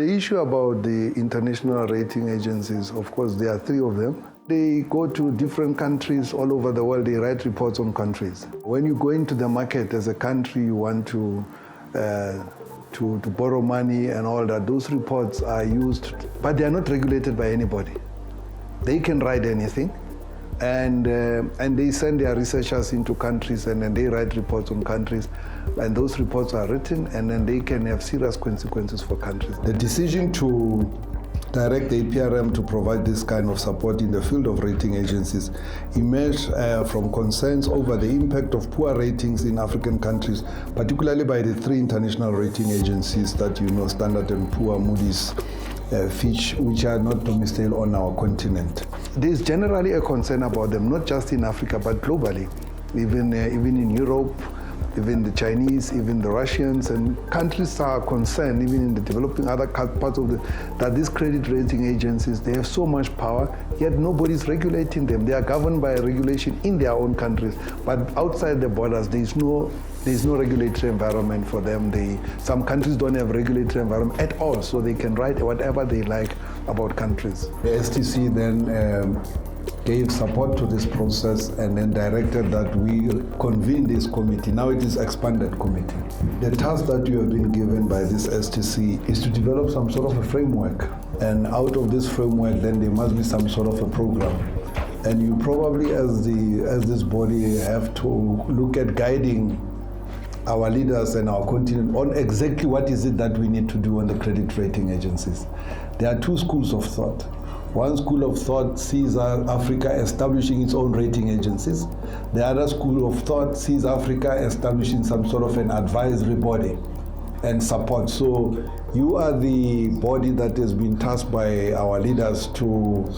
The issue about the international rating agencies, of course, there are 3 of them. They go to different countries all over the world. They write reports on countries. When you go into the market as a country, you want to borrow money and all that. Those reports are used, but they are not regulated by anybody. They can write anything, and they send their researchers into countries, and then they write reports on countries, and those reports are written, and then they can have serious consequences for countries. The decision to direct the APRM to provide this kind of support in the field of rating agencies emerged from concerns over the impact of poor ratings in African countries, particularly by the 3 international rating agencies that you know, Standard & Poor, Moody's, Fitch, which are not domiciled on our continent. There's generally a concern about them, not just in Africa, but globally, even in Europe, even the Chinese, even the Russians, and countries are concerned, even in the developing other parts of that these credit rating agencies, they have so much power, yet nobody's regulating them. They are governed by a regulation in their own countries, but outside the borders, there's no regulatory environment for them. Some countries don't have regulatory environment at all, so they can write whatever they like about countries. The STC then gave support to this process and then directed that we convene this committee. Now it is expanded committee. The task that you have been given by this STC is to develop some sort of a framework. And out of this framework, then there must be some sort of a program. And you probably, as this body, have to look at guiding our leaders and our continent on exactly what is it that we need to do on the credit rating agencies. There are 2 schools of thought. One school of thought sees Africa establishing its own rating agencies. The other school of thought sees Africa establishing some sort of an advisory body and support. So you are the body that has been tasked by our leaders to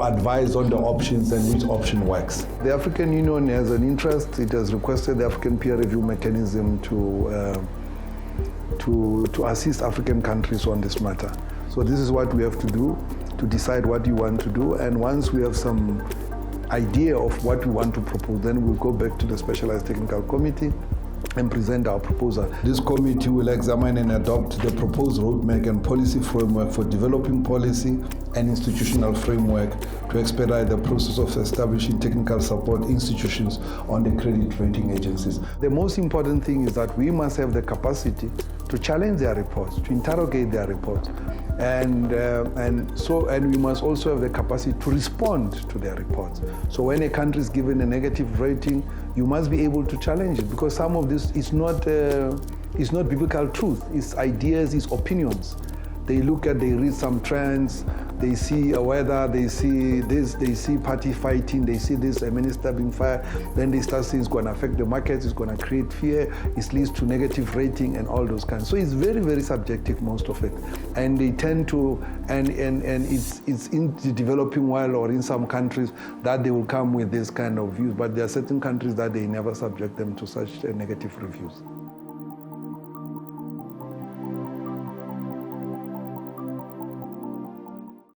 advise on the options and which option works. The African Union has an interest. It has requested the African peer review mechanism to assist African countries on this matter. So this is what we have to do, to decide what you want to do, and once we have some idea of what we want to propose, then we'll go back to the Specialized Technical Committee and present our proposal. This committee will examine and adopt the proposed roadmap and policy framework for developing policy and institutional framework to expedite the process of establishing technical support institutions on the credit rating agencies. The most important thing is that we must have the capacity to challenge their reports, to interrogate their reports, and we must also have the capacity to respond to their reports. So when a country is given a negative rating, you must be able to challenge it, because some of this is not biblical truth. It's ideas, it's opinions. They read some trends, they see weather, they see this, they see party fighting, they see this, a minister being fired, then they start saying it's going to affect the markets, it's going to create fear, it leads to negative rating and all those kinds. So it's very, very subjective, most of it. And they tend to, and it's in the developing world or in some countries that they will come with this kind of views, but there are certain countries that they never subject them to such negative reviews.